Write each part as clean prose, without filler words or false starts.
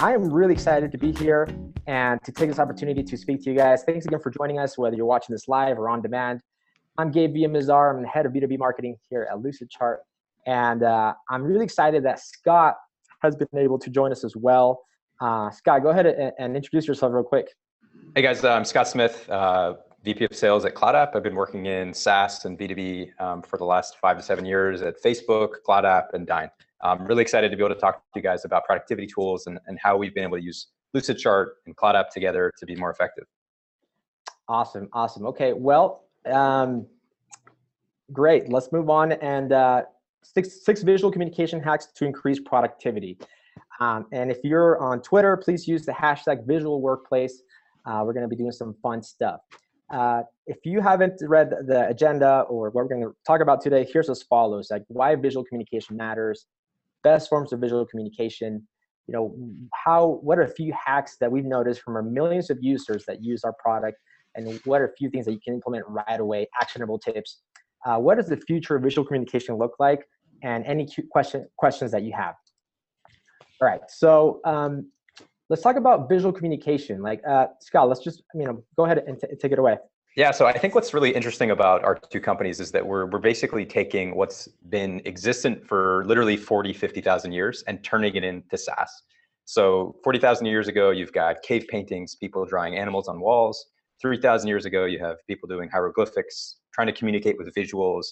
I am really excited to be here and to take this opportunity to speak to you guys. Thanks again for joining us, whether you're watching this live or on demand. I'm Gabe Villamizar. I'm the head of B2B marketing here at LucidChart. And I'm really excited that Scott has been able to join us as well. Scott, go ahead and introduce yourself real quick. Hey guys, I'm Scott Smith, VP of Sales at CloudApp. I've been working in SaaS and B2B for the last 5 to 7 years at Facebook, CloudApp, and Dyn. I'm really excited to be able to talk to you guys about productivity tools and how we've been able to use LucidChart and CloudApp together to be more effective. Awesome. Okay, well, great. Let's move on and six visual communication hacks to increase productivity. And if you're on Twitter, please use the hashtag visual workplace. We're going to be doing some fun stuff. If you haven't read the agenda or what we're going to talk about today, here's as follows: like why visual communication matters, best forms of visual communication, what are a few hacks that we've noticed from our millions of users that use our product, and what are a few things that you can implement right away, actionable tips. What does the future of visual communication look like, and any questions that you have. All right, so let's talk about visual communication. Like Scott, let's just go ahead and take it away. Yeah, so I think what's really interesting about our two companies is that we're basically taking what's been existent for literally 40, 50,000 years and turning it into SaaS. So 40,000 years ago, you've got cave paintings, people drawing animals on walls. 3,000 years ago, you have people doing hieroglyphics, trying to communicate with visuals,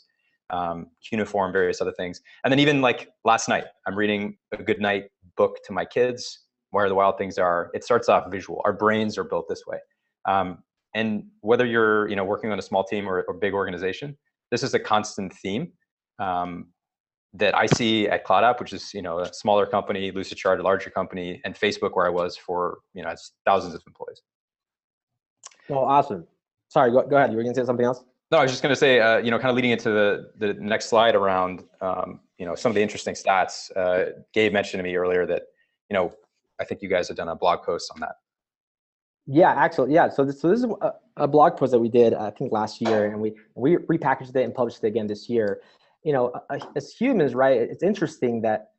cuneiform, various other things. And then even like last night, I'm reading a good night book to my kids, Where the Wild Things Are. It starts off visual. Our brains are built this way. And whether you're working on a small team or a big organization, this is a constant theme that I see at CloudApp, which is a smaller company, LucidChart, a larger company, and Facebook, where I was for it's thousands of employees. Oh, awesome. Sorry, go ahead. You were going to say something else? No, I was just going to say, kind of leading into the next slide around, some of the interesting stats. Gabe mentioned to me earlier that, I think you guys have done a blog post on that. Yeah, actually, yeah. So this is a blog post that we did, I think last year, and we repackaged it and published it again this year. As humans, right, it's interesting that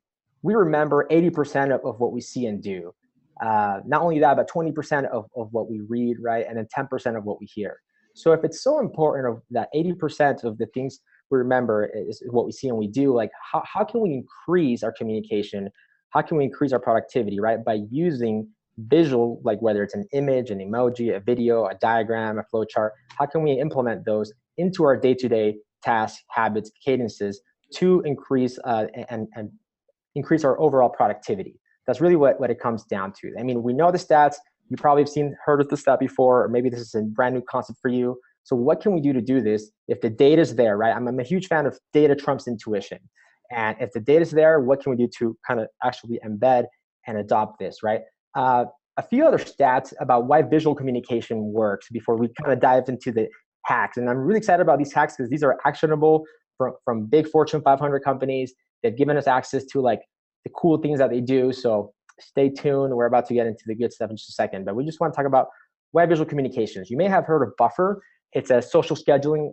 we remember 80% of what we see and do. Not only that, but 20% of what we read, right, and then 10% of what we hear. So if it's so important of that 80% of the things we remember is what we see and we do, like how can we increase our communication? How can we increase our productivity, right? By using visual, like whether it's an image, an emoji, a video, a diagram, a flow chart. How can we implement those into our day-to-day tasks, habits, cadences to increase and increase our overall productivity? That's really what it comes down to. I mean, we know the stats. You probably have heard of the stat before, or maybe this is a brand new concept for you. So what can we do to do this if the data is there, right? I'm a huge fan of data trumps intuition. And if the data is there, what can we do to kind of actually embed and adopt this, right? A few other stats about why visual communication works before we kind of dive into the hacks. And I'm really excited about these hacks because these are actionable from big Fortune 500 companies. They've given us access to like the cool things that they do. So stay tuned. We're about to get into the good stuff in just a second, but we just want to talk about why visual communications. You may have heard of Buffer. It's a social scheduling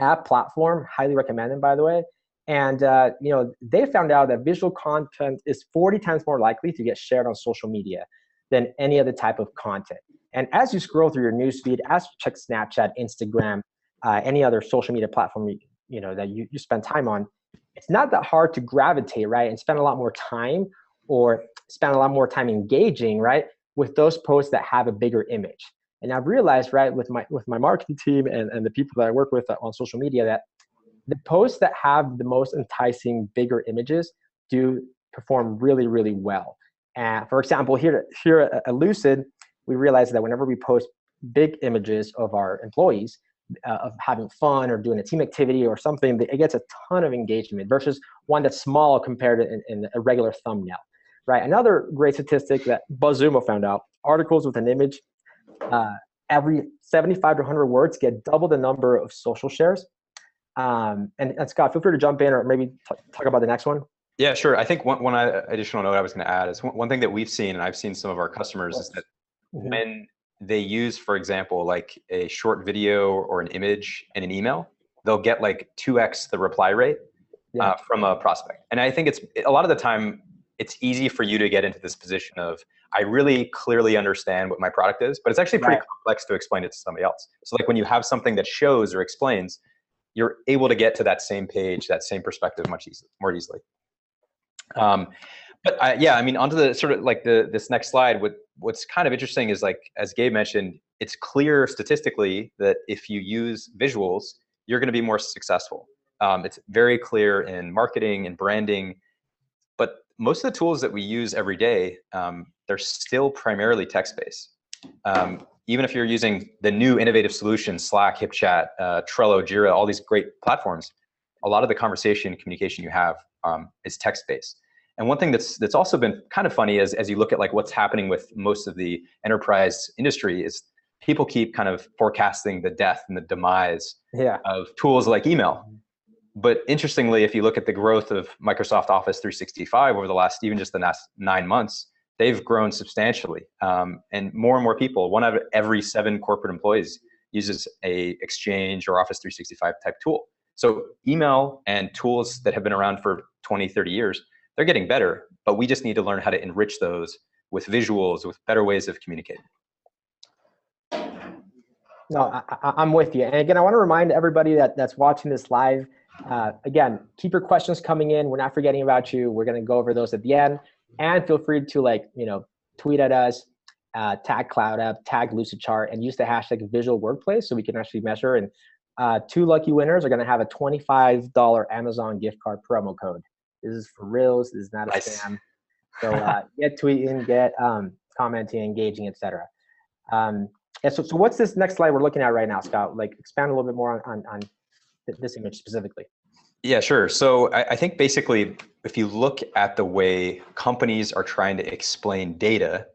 app platform, highly recommended, by the way. And they found out that visual content is 40 times more likely to get shared on social media than any other type of content. And as you scroll through your newsfeed, as you check Snapchat, Instagram, any other social media platform that you spend time on, it's not that hard to gravitate, right, and spend a lot more time engaging, right, with those posts that have a bigger image. And I've realized, right, with my marketing team and the people that I work with on social media, that the posts that have the most enticing bigger images do perform really, really well. And for example, here at Lucid, we realized that whenever we post big images of our employees of having fun or doing a team activity or something, it gets a ton of engagement versus one that's small compared to in a regular thumbnail, right? Another great statistic that BuzzSumo found out: articles with an image, every 75 to 100 words get double the number of social shares. And Scott, feel free to jump in or maybe talk about the next one. Yeah, sure. I think one additional note I was going to add is one thing that we've seen, and I've seen some of our customers, is that when they use, for example, like a short video or an image in an email, they'll get like 2x the reply rate from a prospect. And I think it's a lot of the time it's easy for you to get into this position of, I really clearly understand what my product is, but it's actually pretty complex to explain it to somebody else. So like when you have something that shows or explains, you're able to get to that same page, that same perspective more easily. Yeah, I mean, onto the sort of like this next slide, what's kind of interesting is, like, as Gabe mentioned, it's clear statistically that if you use visuals, you're going to be more successful. It's very clear in marketing and branding, but most of the tools that we use every day, they're still primarily text-based. Even if you're using the new innovative solutions, Slack, HipChat, Trello, Jira, all these great platforms, a lot of the conversation and communication you have is text-based. And one thing that's also been kind of funny is, as you look at like what's happening with most of the enterprise industry, is people keep kind of forecasting the death and the demise of tools like email. But interestingly, if you look at the growth of Microsoft Office 365 over the last, even just the last 9 months, they've grown substantially. And more people, 1 out of every 7 corporate employees uses a Exchange or Office 365 type tool. So email and tools that have been around for 20, 30 years, they're getting better, but we just need to learn how to enrich those with visuals, with better ways of communicating. No, I'm with you. And again, I want to remind everybody that's watching this live, again, keep your questions coming in. We're not forgetting about you. We're going to go over those at the end. And feel free to, like, tweet at us, tag CloudApp, tag LucidChart, and use the hashtag visual workplace so we can actually measure. And 2 lucky winners are going to have a $25 Amazon gift card promo code. This is for reals. This is not a scam. So get tweeting, get commenting, engaging, etc. And so what's this next slide we're looking at right now, Scott? Like, expand a little bit more on this image specifically. Yeah, sure. So I think basically, if you look at the way companies are trying to explain data,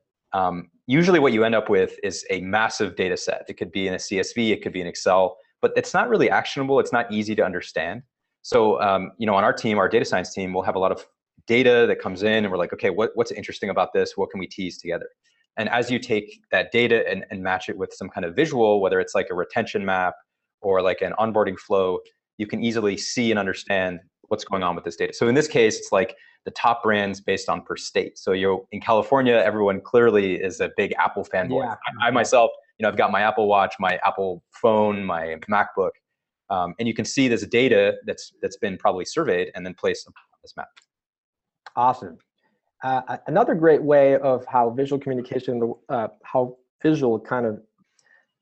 usually what you end up with is a massive data set. It could be in a CSV, it could be in Excel, but it's not really actionable. It's not easy to understand. So, on our team, our data science team, we'll have a lot of data that comes in and we're like, okay, what's interesting about this? What can we tease together? And as you take that data and match it with some kind of visual, whether it's like a retention map or like an onboarding flow, you can easily see and understand what's going on with this data. So in this case, it's like the top brands based on per state. So in California, everyone clearly is a big Apple fanboy. Yeah. I myself, I've got my Apple Watch, my Apple phone, my MacBook. And you can see this data that's been probably surveyed and then placed on this map. Awesome. Another great way of how visual communication, how visual kind of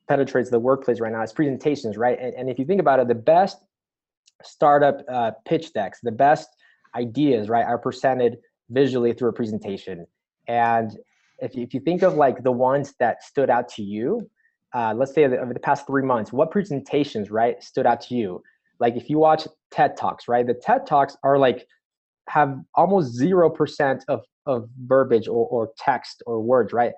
penetrates the workplace right now is presentations, right? And if you think about it, the best startup pitch decks, the best ideas, right, are presented visually through a presentation. And if you think of like the ones that stood out to you, let's say over the past 3 months, what presentations, right, stood out to you? Like if you watch TED Talks, right, the TED Talks are like, have almost 0% of verbiage or text or words, right?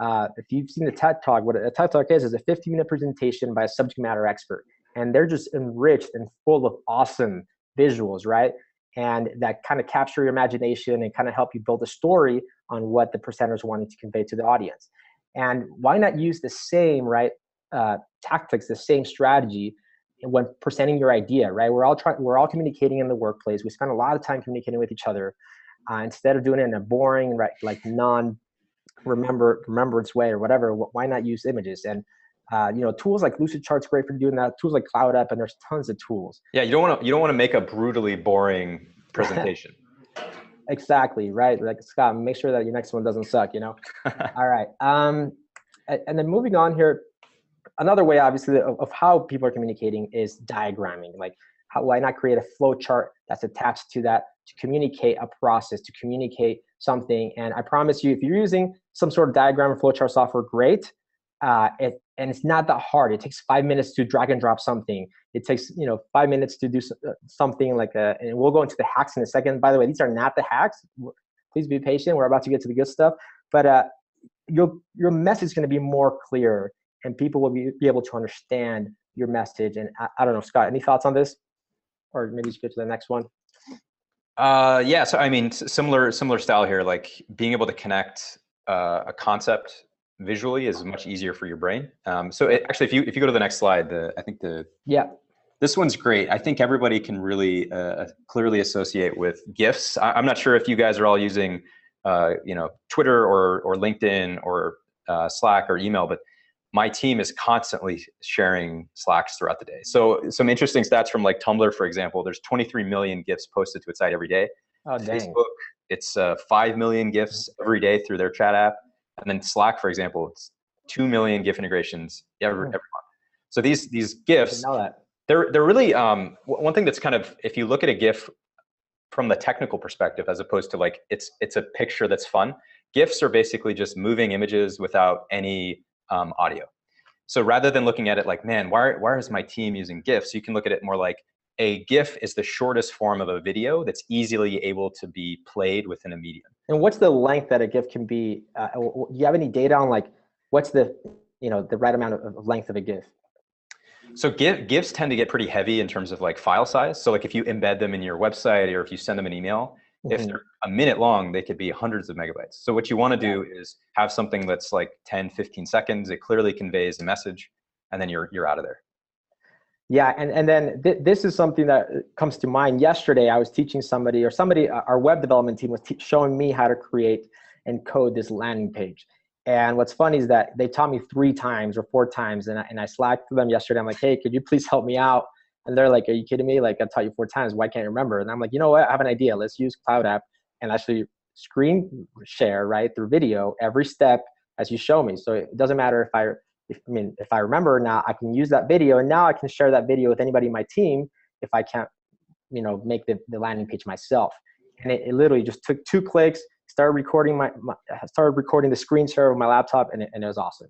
If you've seen the TED Talk, what a TED Talk is a 15-minute presentation by a subject matter expert. And they're just enriched and full of awesome visuals, right? And that kind of capture your imagination and kind of help you build a story on what the presenters wanted to convey to the audience. And why not use the same, right, tactics, the same strategy when presenting your idea, right? We're all communicating in the workplace. We spend a lot of time communicating with each other. Instead of doing it in a boring, right, like remembrance way or whatever, why not use images? And tools like LucidChart's great for doing that. Tools like CloudApp, and there's tons of tools. Yeah, you don't want to make a brutally boring presentation. Exactly, right. Like, Scott, make sure that your next one doesn't suck. All right. And then moving on here, another way, obviously, of how people are communicating is diagramming. Like, why not create a flow chart that's attached to that to communicate a process, to communicate something? And I promise you, if you're using some sort of diagram or flow chart software, great. And it's not that hard. It takes 5 minutes to drag and drop something. It takes 5 minutes to do something like and we'll go into the hacks in a second. By the way, these are not the hacks. Please be patient. We're about to get to the good stuff. But your message is going to be more clear, and people will be able to understand your message. And I don't know, Scott, any thoughts on this? Or maybe just go to the next one. Yeah. So I mean, similar style here. Like being able to connect a concept visually is much easier for your brain. So actually, if you go to the next slide, Yeah. This one's great. I think everybody can really clearly associate with GIFs. I'm not sure if you guys are all using, Twitter or LinkedIn or Slack or email, but my team is constantly sharing Slacks throughout the day. So some interesting stats from like Tumblr, for example, there's 23 million GIFs posted to its site every day. Oh, dang. Facebook, it's 5 million GIFs every day through their chat app. And then Slack, for example, it's 2 million GIF integrations every month. So these GIFs, know that. they're really, one thing that's kind of, if you look at a GIF from the technical perspective, as opposed to like, it's a picture that's fun, GIFs are basically just moving images without any audio. So rather than looking at it like, man, why is my team using GIFs? You can look at it more like a GIF is the shortest form of a video that's easily able to be played within a medium. And what's the length that a GIF can be? Do you have any data on like, what's the right amount of length of a GIF? So GIFs tend to get pretty heavy in terms of like file size. So like if you embed them in your website or if you send them an email, if they're a minute long, they could be hundreds of megabytes. So what you want to do is have something that's like 10, 15 seconds. It clearly conveys the message, and then you're out of there. Yeah, and then this is something that comes to mind. Yesterday, I was teaching somebody, our web development team was showing me how to create and code this landing page. And what's funny is that they taught me 3 times or 4 times, and I slacked them yesterday. I'm like, hey, could you please help me out? And they're like, are you kidding me? Like, I taught you 4 times. Why can't you remember? And I'm like, you know what? I have an idea. Let's use CloudApp and actually screen share, right, through video every step as you show me. So it doesn't matter if I remember or not, I can use that video, and now I can share that video with anybody in my team if I can't, make the landing page myself. And it literally just took 2 clicks, started recording the screen share with my laptop, and it was awesome.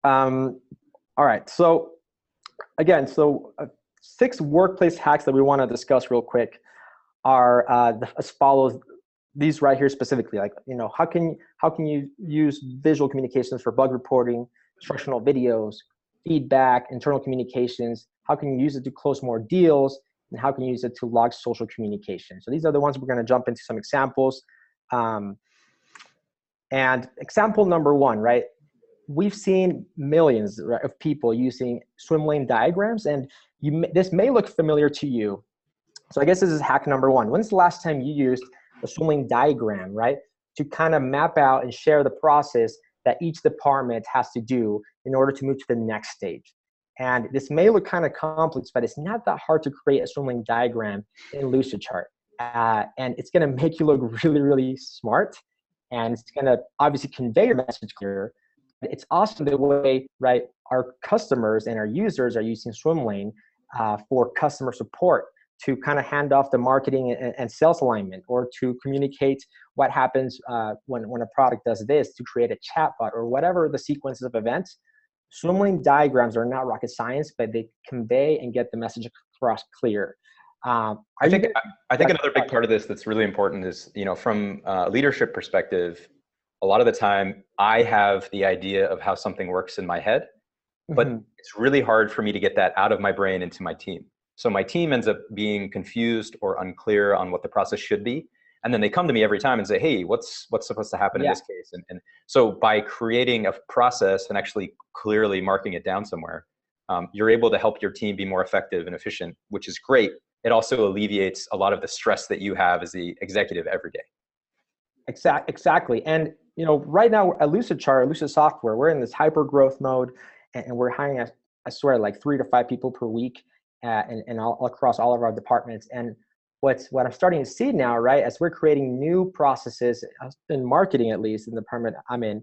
All right, so again, 6 workplace hacks that we want to discuss real quick are as follows. These right here specifically, like, how can you use visual communications for bug reporting, instructional videos, feedback, internal communications? How can you use it to close more deals? And how can you use it to log social communication? So these are the ones we're going to jump into some examples. And example number 1, right? We've seen millions of people using swim lane diagrams, and this may look familiar to you. So I guess this is hack number 1. When's the last time you used a swim lane diagram, right, to kind of map out and share the process that each department has to do in order to move to the next stage? And this may look kind of complex, but it's not that hard to create a swim lane diagram in LucidChart. And it's going to make you look really, really smart, and it's going to obviously convey your message clearer. It's also the way, right, our customers and our users are using swim lane for customer support, to kind of hand off the marketing and sales alignment, or to communicate what happens when a product does this, to create a chatbot, or whatever the sequences of events. Swim lane diagrams are not rocket science, but they convey and get the message across clear. I think another big part of this that's really important is, from a leadership perspective, a lot of the time I have the idea of how something works in my head, but it's really hard for me to get that out of my brain into my team. So my team ends up being confused or unclear on what the process should be. And then they come to me every time and say, hey, what's supposed to happen in this case? And so by creating a process and actually clearly marking it down somewhere, you're able to help your team be more effective and efficient, which is great. It also alleviates a lot of the stress that you have as the executive every day. Exactly. And right now at LucidChart, Lucid Software, we're in this hyper growth mode, and we're hiring, I swear, like 3 to 5 people per week, and all across all of our departments. And what I'm starting to see now, right, as we're creating new processes in marketing, at least in the department I'm in,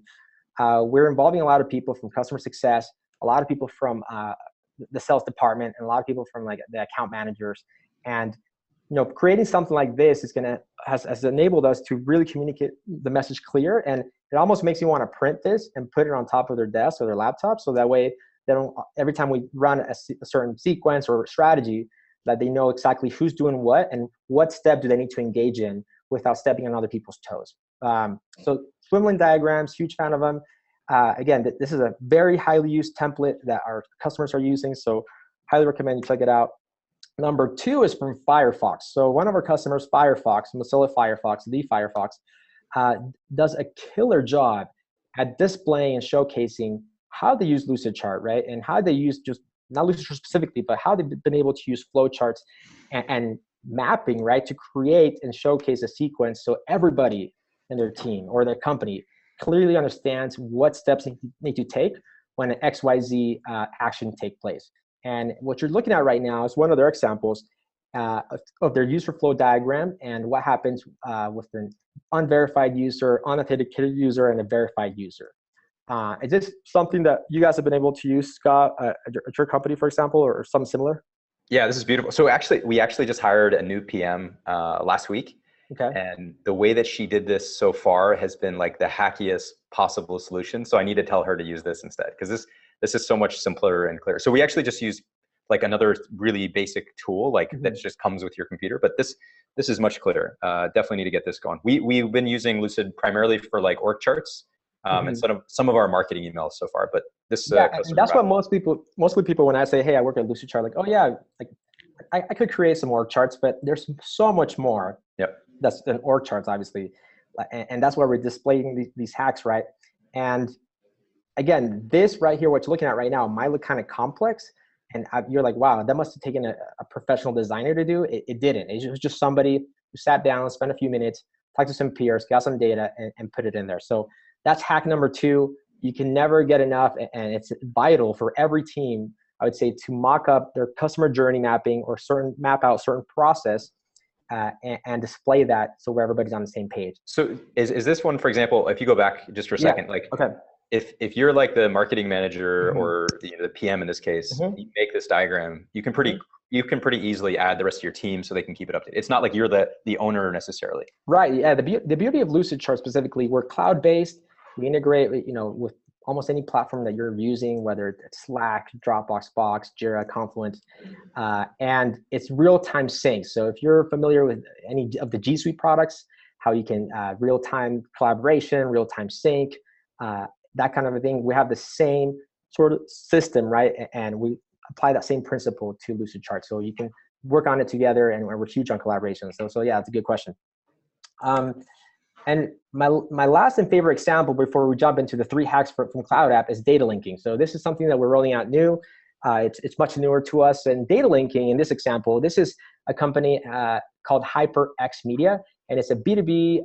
we're involving a lot of people from customer success, a lot of people from the sales department, and a lot of people from like the account managers. And creating something like this has enabled us to really communicate the message clear, and it almost makes you want to print this and put it on top of their desk or their laptop, so that way they don't, every time we run a certain sequence or strategy, that they know exactly who's doing what and what step do they need to engage in without stepping on other people's toes. So swim lane diagrams, huge fan of them. Again, this is a very highly used template that our customers are using, so highly recommend you check it out. Number 2 is from Firefox. So one of our customers, Firefox, Mozilla Firefox, the Firefox, does a killer job at displaying and showcasing how they use LucidChart, right? And how they use just not Lucidchart specifically, but how they've been able to use flowcharts and mapping, right, to create and showcase a sequence so everybody in their team or their company clearly understands what steps they need to take when an XYZ action take place. And what you're looking at right now is one of their examples of their user flow diagram and what happens with an unverified user, unauthenticated user, and a verified user. Is this something that you guys have been able to use, Scott, at your company, for example, or something similar? Yeah, this is beautiful. So we actually just hired a new PM last week. Okay. And the way that she did this so far has been like the hackiest possible solution. So I need to tell her to use this instead, because this is so much simpler and clearer. So we actually just use like another really basic tool that just comes with your computer, but this is much clearer. Definitely need to get this going. We've been using Lucid primarily for like org charts and some of our marketing emails so far, but this and that's what mostly people when I say, hey, I work at LucidChart, like, oh yeah, like I could create some org charts, but there's so much more. Yep. That's an org charts, obviously, and that's why we're displaying these hacks, right? And again, this right here, what you're looking at right now, might look kind of complex, and you're like, wow, that must have taken a professional designer to do. It didn't. It was just somebody who sat down, spent a few minutes, talked to some peers, got some data, and put it in there. So that's hack number 2. You can never get enough, and it's vital for every team, I would say, to mock up their customer journey mapping or map out certain process and display that so where everybody's on the same page. So is this one, for example, if you go back just for a second, like okay. If you're like the marketing manager or the PM in this case, you make this diagram, you can pretty easily add the rest of your team so they can keep it updated. It's not like you're the owner necessarily. Right. Yeah. The beauty of LucidChart specifically, we're cloud-based. We integrate, with almost any platform that you're using, whether it's Slack, Dropbox, Box, Jira, Confluence, and it's real-time sync. So if you're familiar with any of the G Suite products, how you can real-time collaboration, real-time sync, that kind of a thing, we have the same sort of system, right? And we apply that same principle to LucidChart. So you can work on it together, and we're huge on collaboration. So yeah, it's a good question. And my last and favorite example before we jump into the 3 hacks from CloudApp is data linking. So this is something that we're rolling out new. It's much newer to us. And data linking in this example, this is a company called HyperX Media, and it's a B2B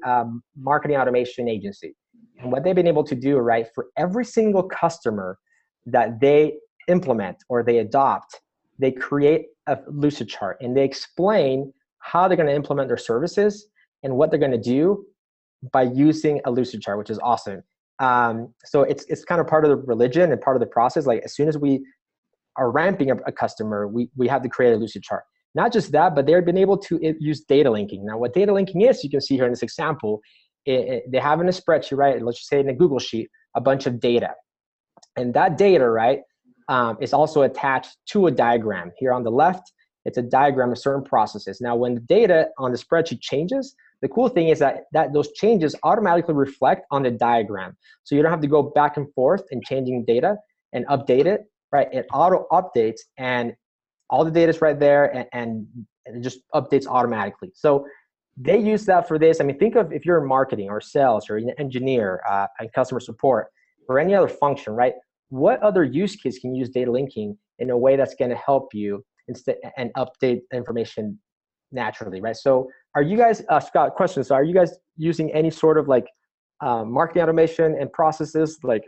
marketing automation agency. And what they've been able to do, right, for every single customer that they implement or they adopt, they create a LucidChart and they explain how they're going to implement their services and what they're going to do by using a LucidChart, which is awesome. So it's kind of part of the religion and part of the process. Like as soon as we are ramping up a customer, we have to create a LucidChart. Not just that, but they've been able to use data linking. Now, what data linking is, you can see here in this example, they have in a spreadsheet, right? Let's just say in a Google Sheet, a bunch of data. And that data, right, is also attached to a diagram. Here on the left, it's a diagram of certain processes. Now, when the data on the spreadsheet changes, the cool thing is that those changes automatically reflect on the diagram. So you don't have to go back and forth and changing data and update it, right? It auto updates and all the data is right there and it just updates automatically. So they use that for this. I mean, think of if you're in marketing or sales or an engineer and customer support or any other function, right? What other use case can you use data linking in a way that's going to help you instead and update information naturally, right? So are you guys, Scott, question. So are you guys using any sort of like marketing automation and processes? Like,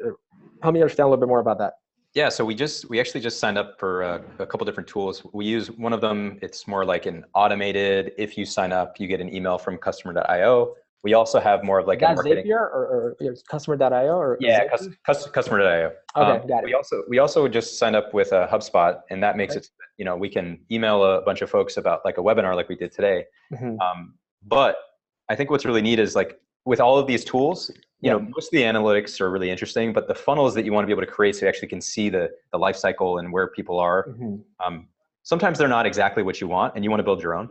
help me understand a little bit more about that. Yeah, so we actually just signed up for a couple different tools. We use one of them. It's more like an automated, if you sign up, you get an email from customer.io. We also have more of like a marketing. Zapier or customer.io or yeah, customer.io. Okay, got it. We also just signed up with HubSpot, and that makes it, we can email a bunch of folks about like a webinar like we did today. But I think what's really neat is like with all of these tools, most of the analytics are really interesting, but the funnels that you want to be able to create so you actually can see the life cycle and where people are, sometimes they're not exactly what you want and you want to build your own.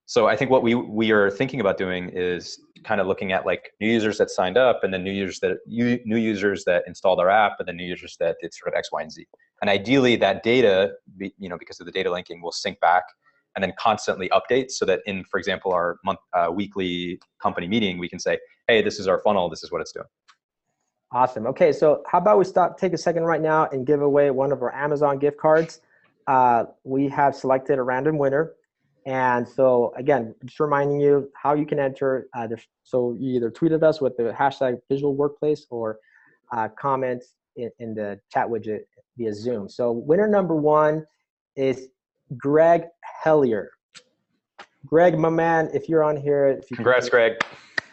So I think what we are thinking about doing is kind of looking at like new users that signed up and then new users that installed our app and then new users that did sort of X, Y, and Z. And ideally that data, because of the data linking, will sync back and then constantly update so that in, for example, our weekly company meeting, we can say, hey, this is our funnel, this is what it's doing. Awesome. Okay, so how about we take a second right now and give away one of our Amazon gift cards. we have selected a random winner. And so again, just reminding you how you can enter. So you either tweet at us with the hashtag visual workplace or comment in the chat widget via Zoom. So winner number one is Greg Hellier. Greg, my man, if you're on here. If you Congrats, Greg.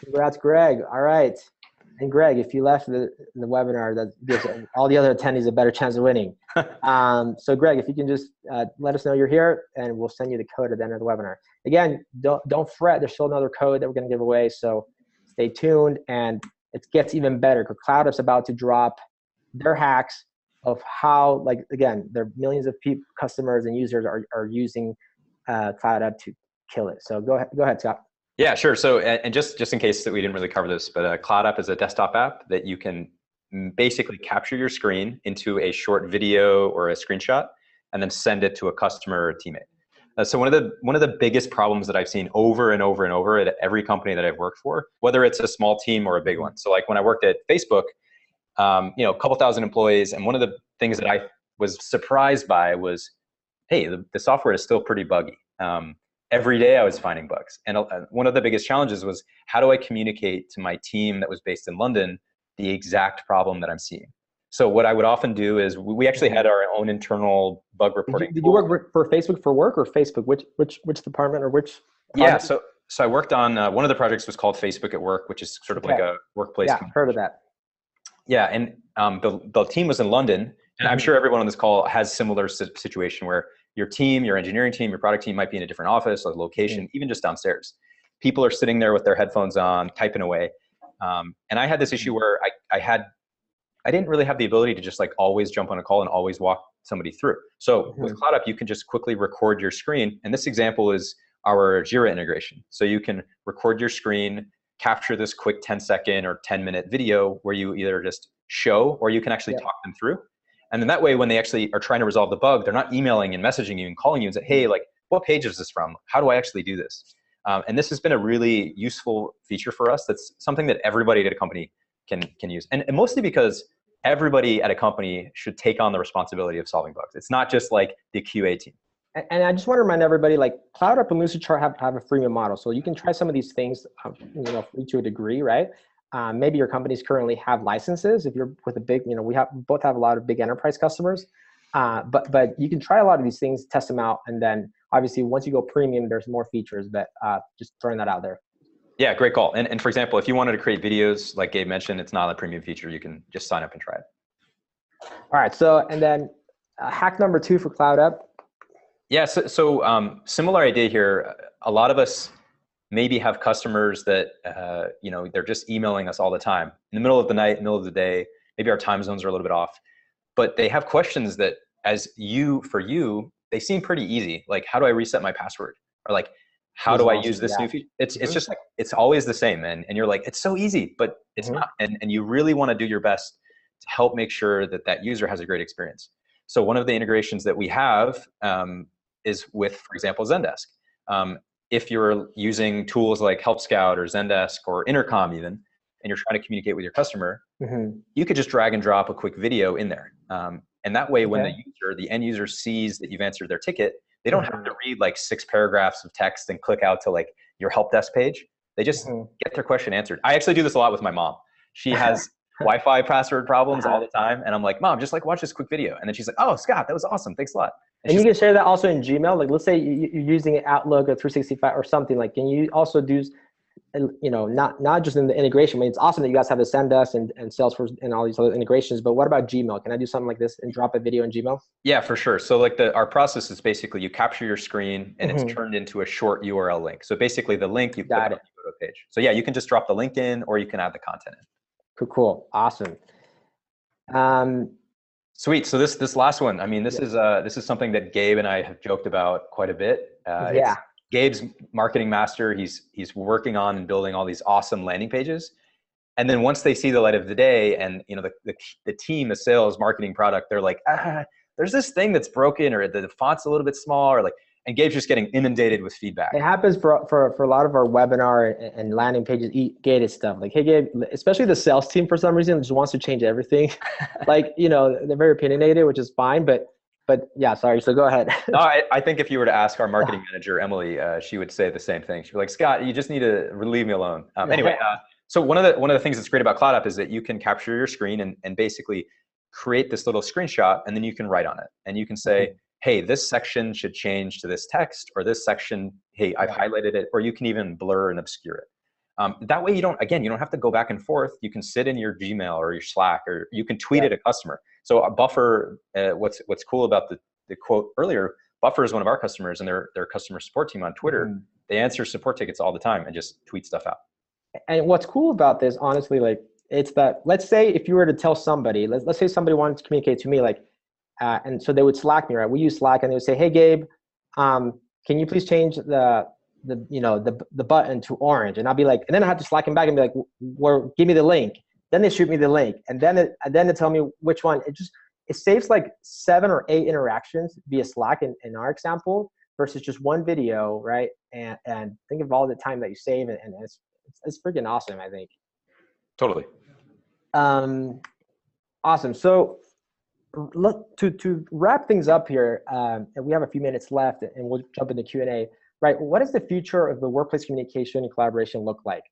Congrats, Greg. All right. And Greg, if you left the webinar, that gives all the other attendees a better chance of winning. So Greg, if you can just let us know you're here, and we'll send you the code at the end of the webinar. Again, don't fret. There's still another code that we're going to give away. So stay tuned, and it gets even better because CloudApp's about to drop their hacks of how, like, again, there are millions of customers and users are using CloudApp to kill it. So go ahead, Scott. Yeah, sure. So, and just in case that we didn't really cover this, but CloudApp is a desktop app that you can basically capture your screen into a short video or a screenshot, and then send it to a customer or a teammate. So one of the biggest problems that I've seen over and over and over at every company that I've worked for, whether it's a small team or a big one. So like when I worked at Facebook, a couple thousand employees, and one of the things that I was surprised by was, hey, the software is still pretty buggy. Every day I was finding bugs. And one of the biggest challenges was, how do I communicate to my team that was based in London the exact problem that I'm seeing? So what I would often do is, we actually had our own internal bug reporting. Did you work for Facebook for work, or Facebook? Which department or which project? Yeah, so I worked on, one of the projects was called Facebook at Work, which is sort of like a workplace. Yeah, heard of that. Yeah, and the team was in London, and I'm sure everyone on this call has similar situation where your team, your engineering team, your product team might be in a different office, a location, even just downstairs. People are sitting there with their headphones on, typing away. And I had this issue where I didn't really have the ability to just like always jump on a call and always walk somebody through. So with CloudApp, you can just quickly record your screen. And this example is our Jira integration. So you can record your screen, capture this quick 10-second or 10-minute video where you either just show, or you can actually talk them through. And then that way, when they actually are trying to resolve the bug, they're not emailing and messaging you and calling you and say, hey, like, what page is this from? How do I actually do this? And this has been a really useful feature for us. That's something that everybody at a company can use. And mostly because everybody at a company should take on the responsibility of solving bugs. It's not just like the QA team. And I just want to remind everybody, like, CloudApp and LucidChart have a freemium model. So you can try some of these things, free to a degree, right? Maybe your companies currently have licenses. If you're with a big, we both have a lot of big enterprise customers, but you can try a lot of these things, test them out, and then obviously once you go premium, there's more features. But just throwing that out there. Yeah, great call. And for example, if you wanted to create videos, like Gabe mentioned, it's not a premium feature. You can just sign up and try it. All right. So, and then hack number 2 for CloudApp. Yeah. So similar idea here. A lot of us maybe have customers that, they're just emailing us all the time in the middle of the night, middle of the day. Maybe our time zones are a little bit off, but they have questions that, for you, they seem pretty easy. Like, how do I reset my password? Or like, how do I use this new feature? It's just like, it's always the same. And you're like, it's so easy, but it's not. And you really want to do your best to help make sure that user has a great experience. So one of the integrations that we have is with, for example, Zendesk. If you're using tools like Help Scout or Zendesk or Intercom even, and you're trying to communicate with your customer, you could just drag and drop a quick video in there. And that way, when the end user sees that you've answered their ticket, they don't have to read like 6 paragraphs of text and click out to like your help desk page. They just get their question answered. I actually do this a lot with my mom. She has Wi-Fi password problems all the time. And I'm like, Mom, just like watch this quick video. And then she's like, oh, Scott, that was awesome. Thanks a lot. And you can share that also in Gmail. Like, let's say you're using Outlook or 365 or something. Like, can you also do, not just in the integration? I mean, it's awesome that you guys have the Zendesk and Salesforce and all these other integrations. But what about Gmail? Can I do something like this and drop a video in Gmail? Yeah, for sure. So like our process is basically you capture your screen and it's turned into a short URL link. So basically the link you put on the page. So yeah, you can just drop the link in, or you can add the content in. Cool. Awesome. Sweet. So this last one, I mean, this is something that Gabe and I have joked about quite a bit. It's Gabe's marketing master. He's working on and building all these awesome landing pages. And then once they see the light of the day, and the team, the sales, marketing, product, they're like, there's this thing that's broken, or the font's a little bit small, or like, and Gabe's just getting inundated with feedback. It happens for a lot of our webinar and landing pages, gated stuff. Like, hey, Gabe, especially the sales team for some reason just wants to change everything. Like, they're very opinionated, which is fine, but But yeah, sorry. So go ahead. No, I think if you were to ask our marketing manager, Emily, she would say the same thing. She'd be like, Scott, you just need to leave me alone. Anyway, so one of the things that's great about CloudApp is that you can capture your screen and basically create this little screenshot, and then you can write on it. And you can say, hey, this section should change to this text, or this section, hey, I've highlighted it, or you can even blur and obscure it. That way you don't have to go back and forth. You can sit in your Gmail or your Slack, or you can tweet at a customer. So a Buffer, what's cool about the quote earlier, Buffer is one of our customers, and their customer support team on Twitter, they answer support tickets all the time and just tweet stuff out. And what's cool about this, honestly, like, it's that, let's say if you were to tell somebody, let's say somebody wanted to communicate to me, like, and so they would Slack me, right? We use Slack, and they would say, hey, Gabe, can you please change the button to orange? And I'll be like, and then I have to Slack them back and be like, well, give me the link. Then they shoot me the link, and then they tell me which one. It saves like 7 or 8 interactions via Slack in our example versus just one video, right? And think of all the time that you save, and it's freaking awesome, I think. Totally. Awesome. So look, to wrap things up here, and we have a few minutes left, and we'll jump into Q&A. Right? What does the future of the workplace communication and collaboration look like?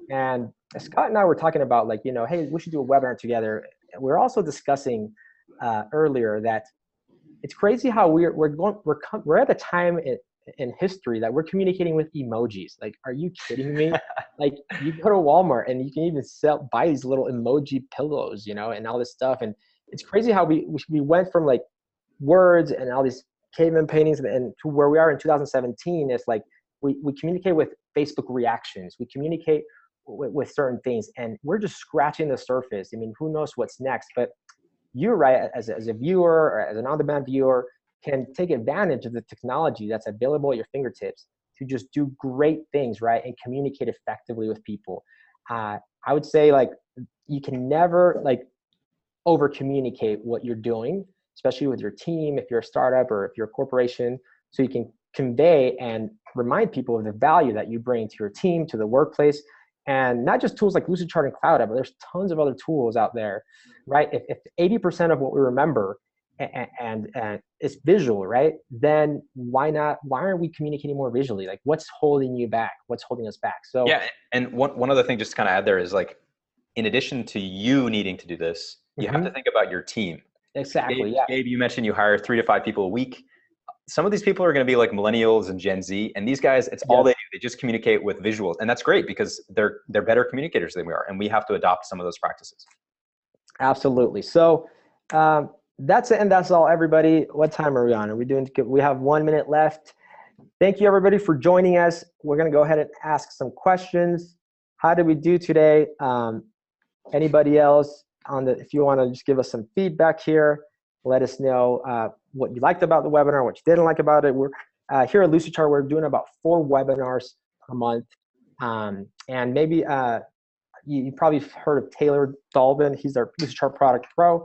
And Scott and I were talking about, like, hey, we should do a webinar together. We're also discussing earlier that it's crazy how we're at a time in history that we're communicating with emojis. Like, are you kidding me? Like, you go to Walmart and you can even buy these little emoji pillows, and all this stuff. And it's crazy how we went from like words and all these caveman paintings and to where we are in 2017. It's like we communicate with Facebook reactions. We communicate with certain things, and we're just scratching the surface. I mean, who knows what's next? But you, right, as a viewer or as an on-demand viewer, can take advantage of the technology that's available at your fingertips to just do great things, right, and communicate effectively with people. I would say, like, you can never over communicate what you're doing, especially with your team, if you're a startup or if you're a corporation, so you can convey and remind people of the value that you bring to your team, to the workplace. And not just tools like LucidChart and CloudApp, but there's tons of other tools out there, right? If 80% of what we remember and it's visual, right? Then why aren't we communicating more visually? Like, what's holding you back? What's holding us back? So yeah, and one other thing just to kind of add there is, like, in addition to you needing to do this, you have to think about your team. Exactly. Gabe, you mentioned you hire 3 to 5 people a week. Some of these people are going to be like millennials and Gen Z, and these guys, it's all they do. They just communicate with visuals, and that's great because they're better communicators than we are, and we have to adopt some of those practices. Absolutely. So that's it, and that's all, everybody. What time are we on? Are we doing good? We have 1 minute left. Thank you, everybody, for joining us. We're going to go ahead and ask some questions. How did we do today? Anybody else if you want to just give us some feedback here, let us know what you liked about the webinar, what you didn't like about it. We're here at LucidChart, we're doing about 4 webinars per month. And maybe you probably heard of Taylor Dalvin. He's our LucidChart Product Pro.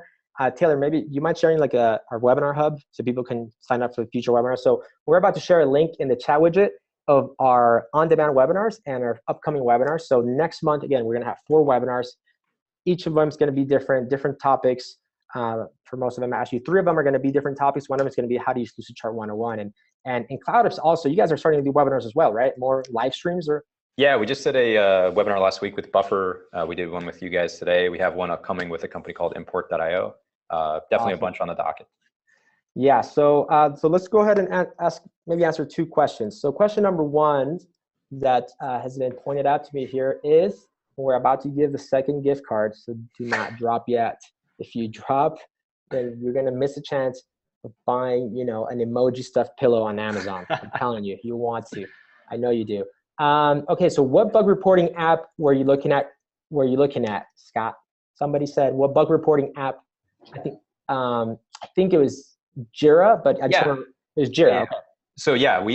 Taylor, maybe you mind sharing like our webinar hub so people can sign up for future webinars. So we're about to share a link in the chat widget of our on-demand webinars and our upcoming webinars. So next month, again, we're going to have 4 webinars. Each of them is going to be different topics. For most of them, actually, 3 of them are going to be different topics. One of them is going to be how to use LucidChart 101. And in CloudApps also, you guys are starting to do webinars as well, right? More live streams or? Yeah, we just did a webinar last week with Buffer. We did one with you guys today. We have one upcoming with a company called Import.io. Definitely awesome. A bunch on the docket. Yeah, so let's go ahead and answer 2 questions. So question number 1 that has been pointed out to me here is, we're about to give the second gift card, so do not drop yet. If you drop, then you're gonna miss a chance of buying, an emoji stuffed pillow on Amazon. I'm telling you, you want to. I know you do. Okay, so what bug reporting app were you looking at? Scott? Somebody said, what bug reporting app? I think it was Jira, but I just remember it was Jira. Yeah. Okay. So yeah,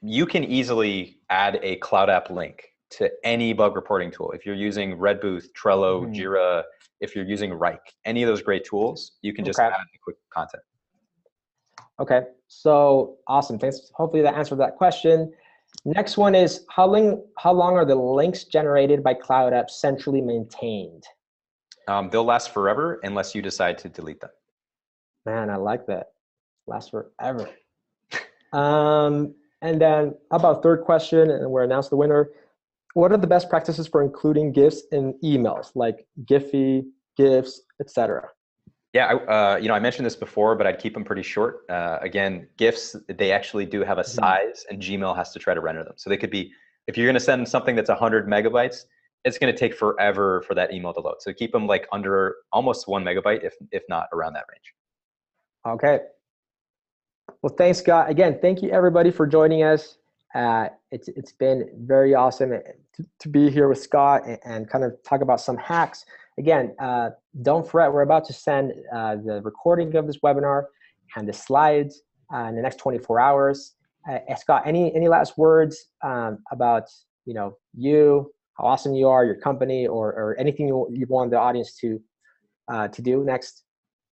you can easily add a CloudApp link to any bug reporting tool. If you're using Redbooth, Trello, Jira, if you're using Rike, any of those great tools, you can just add the quick content. Okay, so awesome. Thanks. Hopefully that answered that question. Next one is, how long are the links generated by CloudApp centrally maintained? They'll last forever unless you decide to delete them. Man, I like that. Lasts forever. And then how about third question, and we're announcing the winner. What are the best practices for including GIFs in emails, like Giphy, GIFs, etc.? Yeah, I mentioned this before, but I'd keep them pretty short. Again, GIFs, they actually do have a size, and Gmail has to try to render them. So they could be, if you're going to send something that's 100 megabytes, it's going to take forever for that email to load. So keep them like under almost 1 megabyte, if not around that range. Okay. Well, thanks, Scott. Again, thank you everybody for joining us. It's been very awesome to be here with Scott and kind of talk about some hacks. Again, don't fret. We're about to send the recording of this webinar and the slides in the next 24 hours. Scott, any last words about you, how awesome you are, your company, or anything you want the audience to do next?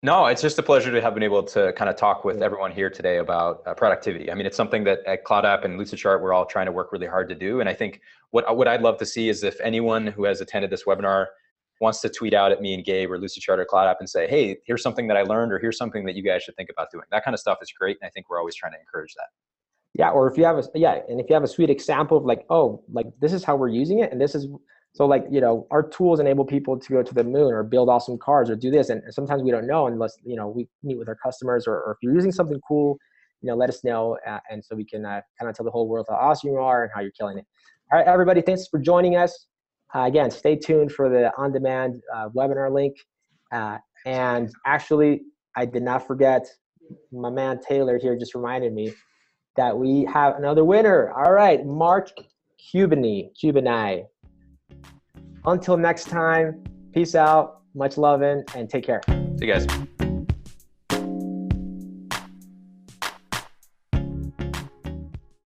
No, it's just a pleasure to have been able to kind of talk with everyone here today about productivity. I mean, it's something that at CloudApp and LucidChart, we're all trying to work really hard to do. And I think what I'd love to see is if anyone who has attended this webinar wants to tweet out at me and Gabe or LucidChart or CloudApp and say, hey, here's something that I learned, or here's something that you guys should think about doing. That kind of stuff is great. And I think we're always trying to encourage that. Yeah, or if you have a sweet example of like, oh, like this is how we're using it, and this is so like, our tools enable people to go to the moon or build awesome cars or do this, and sometimes we don't know unless we meet with our customers, or if you're using something cool, let us know, and so we can kind of tell the whole world how awesome you are and how you're killing it. All right, everybody, thanks for joining us. Again, stay tuned for the on-demand webinar link. And actually, I did not forget, my man Taylor here just reminded me that we have another winner. All right, Mark Cubani. Until next time, peace out, much loving, and take care. See you guys.